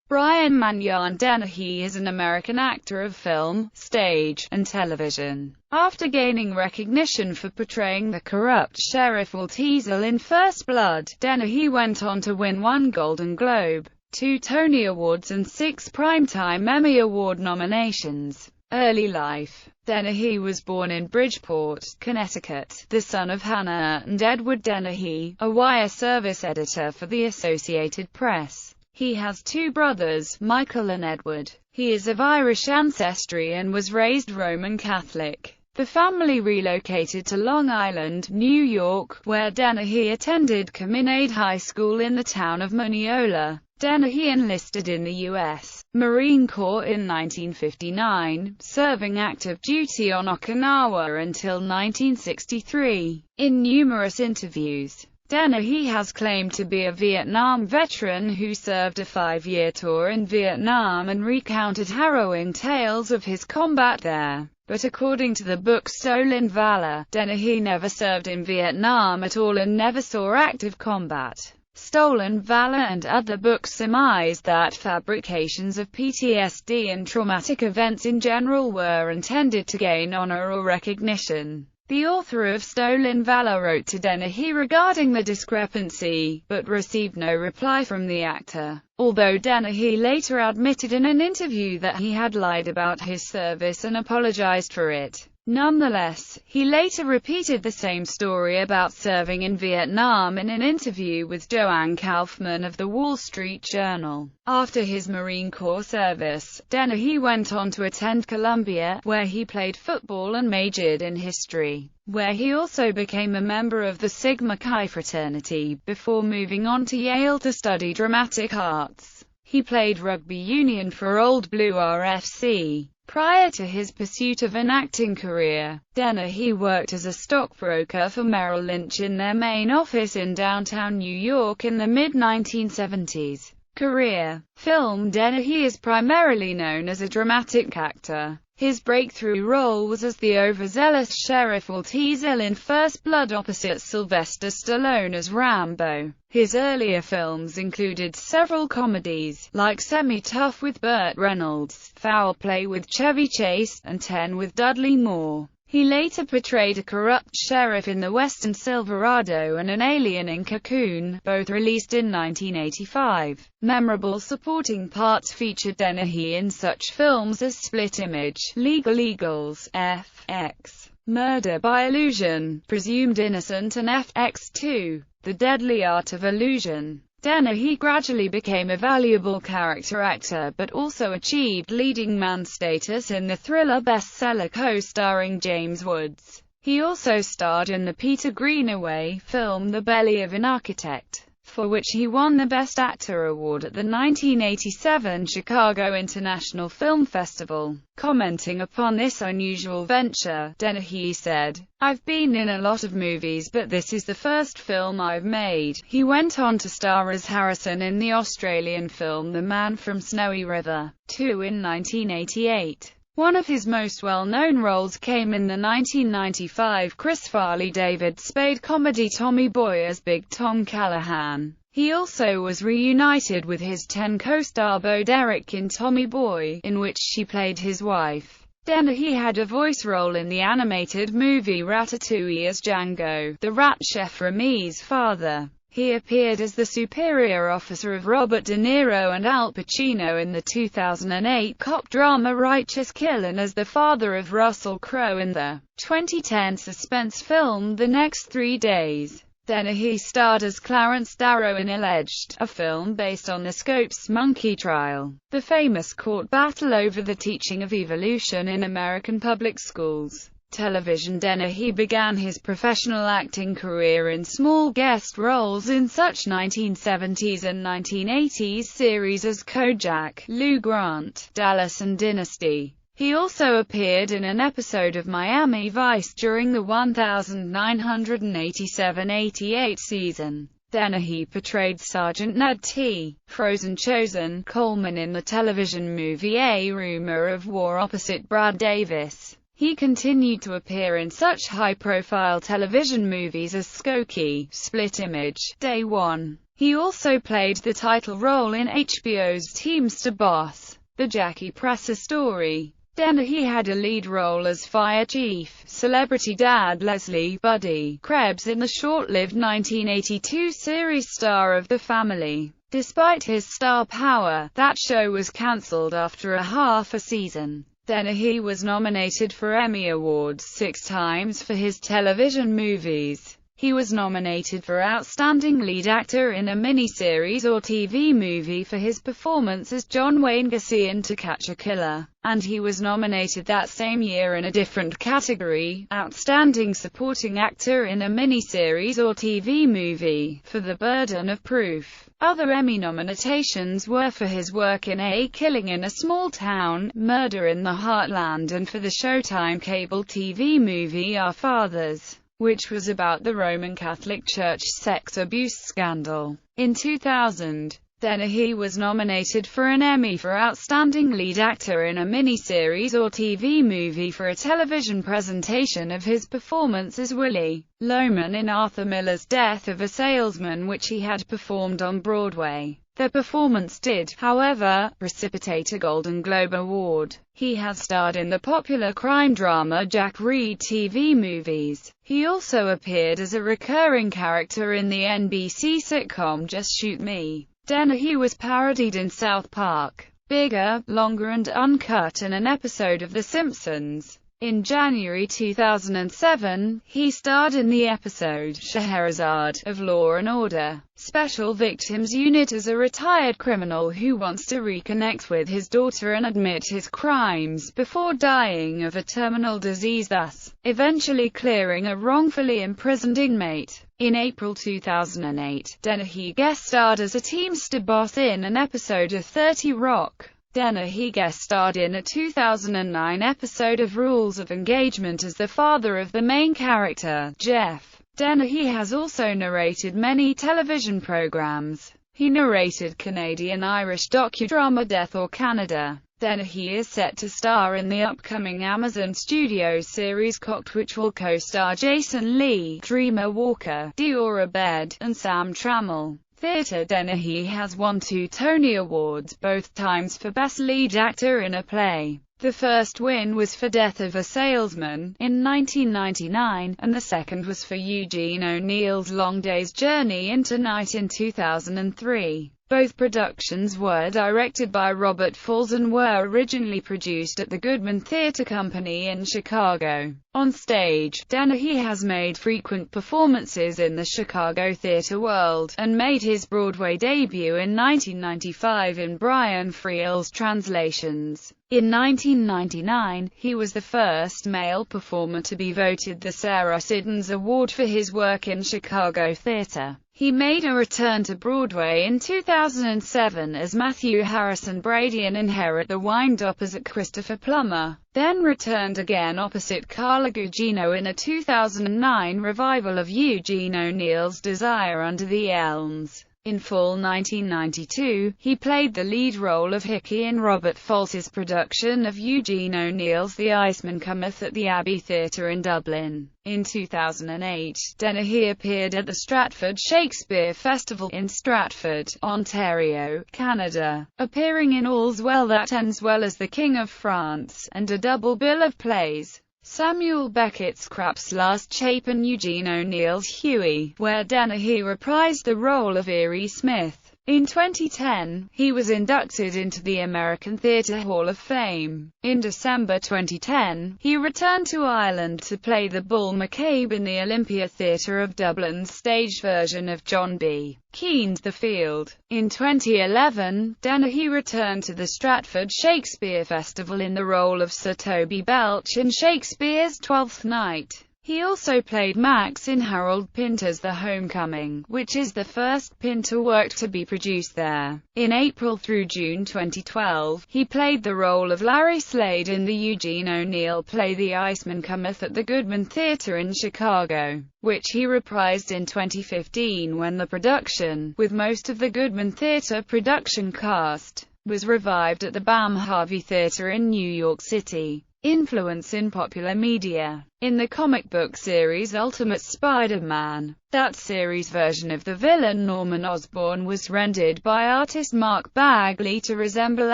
Brian Mannion Dennehy is an American actor of film, stage, and television. After gaining recognition for portraying the corrupt Sheriff Walt Teasel in First Blood, Dennehy went on to win 1 Golden Globe, 2 Tony Awards and 6 Primetime Emmy Award nominations. Early life. Dennehy was born in Bridgeport, Connecticut, the son of Hannah and Edward Dennehy, a wire service editor for the Associated Press. He has 2 brothers, Michael and Edward. He is of Irish ancestry and was raised Roman Catholic. The family relocated to Long Island, New York, where Dennehy attended Chaminade High School in the town of Mineola. Dennehy enlisted in the U.S. Marine Corps in 1959, serving active duty on Okinawa until 1963. In numerous interviews, Dennehy has claimed to be a Vietnam veteran who served a 5-year tour in Vietnam and recounted harrowing tales of his combat there. But according to the book Stolen Valor, Dennehy never served in Vietnam at all and never saw active combat. Stolen Valor and other books surmise that fabrications of PTSD and traumatic events in general were intended to gain honor or recognition. The author of Stolen Valor wrote to Dennehy regarding the discrepancy, but received no reply from the actor. Although Dennehy later admitted in an interview that he had lied about his service and apologized for it. Nonetheless, he later repeated the same story about serving in Vietnam in an interview with Joanne Kaufman of The Wall Street Journal. After his Marine Corps service, Dennehy went on to attend Columbia, where he played football and majored in history, where he also became a member of the Sigma Chi fraternity, before moving on to Yale to study dramatic arts. He played rugby union for Old Blue RFC. Prior to his pursuit of an acting career, Dennehy worked as a stockbroker for Merrill Lynch in their main office in downtown New York in the mid-1970s. Career. Film. Dennehy is primarily known as a dramatic actor. His breakthrough role was as the overzealous Sheriff Walt Teasel in First Blood opposite Sylvester Stallone as Rambo. His earlier films included several comedies, like Semi-Tough with Burt Reynolds, Foul Play with Chevy Chase, and 10 with Dudley Moore. He later portrayed a corrupt sheriff in the western Silverado and an alien in Cocoon, both released in 1985. Memorable supporting parts featured Dennehy in such films as Split Image, Legal Eagles, FX, Murder by Illusion, Presumed Innocent and FX2, The Deadly Art of Illusion. Dennehy gradually became a valuable character actor but also achieved leading man status in the thriller bestseller co-starring James Woods. He also starred in the Peter Greenaway film The Belly of an Architect, for which he won the Best Actor award at the 1987 Chicago International Film Festival. Commenting upon this unusual venture, Dennehy said, "I've been in a lot of movies but this is the first film I've made." He went on to star as Harrison in the Australian film The Man from Snowy River 2 in 1988. One of his most well-known roles came in the 1995 Chris Farley-David Spade comedy Tommy Boy as Big Tom Callahan. He also was reunited with his 10 co-star Bo Derek in Tommy Boy, in which she played his wife. Dennehy had a voice role in the animated movie Ratatouille as Django, the rat chef Remy's father. He appeared as the superior officer of Robert De Niro and Al Pacino in the 2008 cop drama Righteous Kill and as the father of Russell Crowe in the 2010 suspense film The Next 3 Days. Dennehy starred as Clarence Darrow in Alleged, a film based on the Scopes monkey trial, the famous court battle over the teaching of evolution in American public schools. Television. Dennehy began his professional acting career in small guest roles in such 1970s and 1980s series as Kojak, Lou Grant, Dallas and Dynasty. He also appeared in an episode of Miami Vice during the 1987-88 season. Dennehy portrayed Sergeant Ned T. Frozen Chosen Coleman in the television movie A Rumor of War opposite Brad Davis. He continued to appear in such high-profile television movies as Skokie, Split Image, Day One, He also played the title role in HBO's Teamster Boss, The Jackie Presser Story. Dennehy had a lead role as fire chief, celebrity dad Leslie "Buddy" Krebs in the short-lived 1982 series Star of the Family. Despite his star power, that show was cancelled after half a season. Dennehy was nominated for Emmy Awards 6 times for his television movies. He was nominated for Outstanding Lead Actor in a Miniseries or TV Movie for his performance as John Wayne Gacy in To Catch a Killer, and he was nominated that same year in a different category, Outstanding Supporting Actor in a Miniseries or TV Movie, for The Burden of Proof. Other Emmy nominations were for his work in A Killing in a Small Town, Murder in the Heartland, and for the Showtime cable TV movie Our Fathers, which was about the Roman Catholic Church sex abuse scandal. In 2000, Dennehy was nominated for an Emmy for Outstanding Lead Actor in a Miniseries or TV Movie for a television presentation of his performance as Willie Loman in Arthur Miller's Death of a Salesman, which he had performed on Broadway. The performance did, however, precipitate a Golden Globe Award. He has starred in the popular crime drama Jack Reed TV movies. He also appeared as a recurring character in the NBC sitcom Just Shoot Me. Dennehy was parodied in South Park, Bigger, Longer and Uncut, and an episode of The Simpsons. In January 2007, he starred in the episode Scheherazade of Law and Order: Special Victims Unit as a retired criminal who wants to reconnect with his daughter and admit his crimes before dying of a terminal disease, thus eventually clearing a wrongfully imprisoned inmate. In April 2008, Dennehy guest-starred as a Teamster boss in an episode of 30 Rock. Dennehy guest-starred in a 2009 episode of Rules of Engagement as the father of the main character, Jeff. Dennehy has also narrated many television programs. He narrated Canadian-Irish docudrama Death or Canada. Dennehy is set to star in the upcoming Amazon Studios series Cocked, which will co-star Jason Lee, Dreamer Walker, Diora Baird, and Sam Trammell. Theatre. Dennehy has won 2 Tony Awards, both times for Best Lead Actor in a Play. The first win was for Death of a Salesman, in 1999, and the second was for Eugene O'Neill's Long Day's Journey into Night in 2003. Both productions were directed by Robert Falls and were originally produced at the Goodman Theatre Company in Chicago. On stage, Dennehy has made frequent performances in the Chicago theatre world, and made his Broadway debut in 1995 in Brian Friel's Translations. In 1999, he was the first male performer to be voted the Sarah Siddons Award for his work in Chicago theatre. He made a return to Broadway in 2007 as Matthew Harrison Brady in Inherit the Wind opposite Christopher Plummer, then returned again opposite Carla Gugino in a 2009 revival of Eugene O'Neill's Desire Under the Elms. In fall 1992, he played the lead role of Hickey in Robert Fals's production of Eugene O'Neill's The Iceman Cometh at the Abbey Theatre in Dublin. In 2008, Dennehy appeared at the Stratford Shakespeare Festival in Stratford, Ontario, Canada, appearing in All's Well That Ends Well as the King of France, and a double bill of plays. Samuel Beckett's Craps Last Chape and Eugene O'Neill's Huey, where Dennehy reprised the role of Erie Smith. In 2010, he was inducted into the American Theatre Hall of Fame. In December 2010, he returned to Ireland to play the Bull McCabe in the Olympia Theatre of Dublin's staged version of John B. Keane's The Field. In 2011, Dennehy returned to the Stratford Shakespeare Festival in the role of Sir Toby Belch in Shakespeare's Twelfth Night. He also played Max in Harold Pinter's The Homecoming, which is the first Pinter work to be produced there. In April through June 2012, he played the role of Larry Slade in the Eugene O'Neill play The Iceman Cometh at the Goodman Theatre in Chicago, which he reprised in 2015 when the production, with most of the Goodman Theatre production cast, was revived at the Bam Harvey Theatre in New York City. Influence in popular media. In the comic book series Ultimate Spider-Man, that series version of the villain Norman Osborn was rendered by artist Mark Bagley to resemble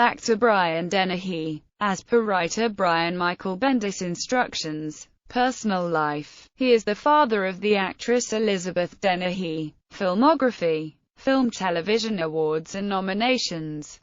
actor Brian Dennehy. As per writer Brian Michael Bendis' instructions. Personal life. He is the father of the actress Elizabeth Dennehy. Filmography. Film Television Awards and nominations.